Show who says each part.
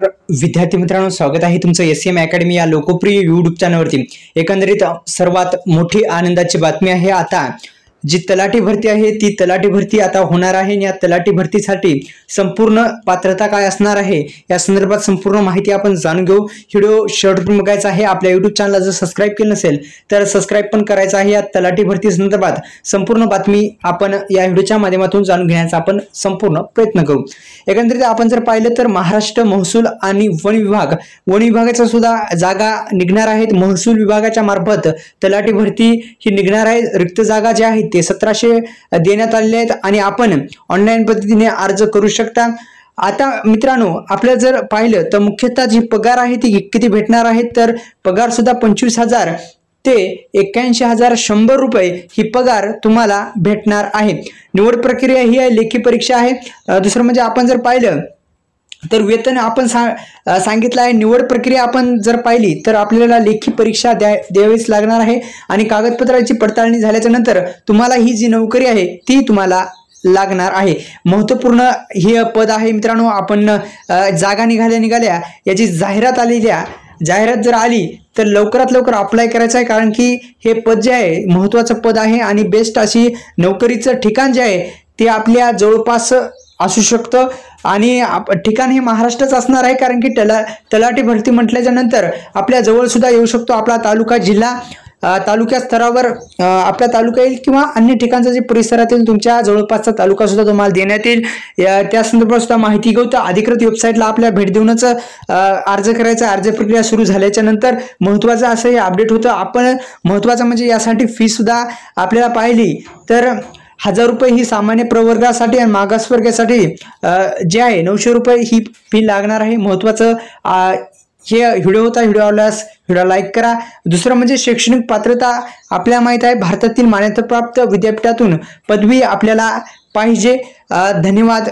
Speaker 1: विद्यार्थी मित्रांनो, स्वागत आहे तुमचं एसएम अकॅडमी या लोकप्रिय यूट्यूब चॅनलवरती। एकंदरीत सर्वात मोठी आनंदाची बातमी आहे। आता जी तलाठी भरती आहे ती तलाठी भरती आता होणार आहे। या तलाठी भरतीसाठी संपूर्ण पात्रता काय असणार आहे या संदर्भात संपूर्ण माहिती आपण जाणून घेऊ। व्हिडिओ शेवटपर्यंत बघायचा आहे। आपल्या यूट्यूब चॅनलला जर सबस्क्राइब केलं नसेल तर सबस्क्राइब पण करायचं आहे। या तलाठी भरती संदर्भात संपूर्ण बातमी आपण या व्हिडिओच्या माध्यमातून जाणून घेण्याचा आपण संपूर्ण प्रयत्न करू। एकंदरीत आपण जर पाहिलं तर महाराष्ट्र महसूल आणि वन विभागाच्या सुद्धा जागा निघणार आहेत। महसूल विभागाच्या मार्फत तलाठी भरती ही निघणार आहे। रिक्त जागा ज्या आहेत ते 1700 देण्यात आलेले आहेत आणि आपण ऑनलाईन पद्धतीने अर्ज करू शकता। आता मित्रांनो, आपल्या जर पाहिलं तर मुख्यतः जी पगार आहे ती किती भेटणार आहे तर पगार सुद्धा 25,000 ते 81,100 रुपये ही पगार तुम्हाला भेटणार आहे। निवड प्रक्रिया ही आहे, लेखी परीक्षा आहे। दुसरं म्हणजे आपण जर पाहिलं तर वेतन आपण सांगितलं आहे। निवड प्रक्रिया आपण जर पाहिली तर आपल्याला लेखी परीक्षा द्यावीच लागणार आहे आणि कागदपत्राची पडताळणी झाल्याच्या नंतर तुम्हाला ही जी नोकरी आहे ती तुम्हाला लागणार आहे। महत्त्वपूर्ण हे पद आहे मित्रांनो। आपण जागा निघाल्या याची जाहिरात जाहिरात जर आली तर लवकरात लवकर अप्लाय करायचं आहे, कारण की हे पद जे आहे महत्त्वाचं पद आहे आणि बेस्ट अशी नोकरीचं ठिकाण जे आहे ते आपल्या जवळपास असू शकतं आणि ठिकाण हे महाराष्ट्राचं असणार आहे, कारण की तलाठी भरती म्हटल्याच्या नंतर आपल्या जवळ सुद्धा येऊ शकतो। आपला तालुका, जिल्हा, तालुक्या स्तरावर आपला तालुका येईल किंवा अन्य ठिकाणचा जे परिसरातील तुमच्या जवळपासचा तालुका सुद्धा तुम्हाला देण्यात येईल। त्या संदर्भात सुद्धा माहिती घेऊ। तर अधिकृत वेबसाईटला आपल्या भेट देऊनच अर्ज करायचा। अर्ज प्रक्रिया सुरू झाल्याच्या नंतर महत्त्वाचं असं हे अपडेट होतं। आपण महत्त्वाचं म्हणजे यासाठी फी सुद्धा आपल्याला पाहिली तर 1000 रुपये ही सामान्य प्रवर्गासाठी आणि मागासवर्गासाठी जे आहे 900 रुपये ही फी लागणार आहे। महत्त्वाचं हे व्हिडिओ होता। व्हिडिओ आवडल्यास व्हिडिओ लाईक करा। दुसरं म्हणजे शैक्षणिक पात्रता आपल्याला माहित आहे, भारतातील मान्यताप्राप्त विद्यापीठातून पदवी आपल्याला पाहिजे। धन्यवाद।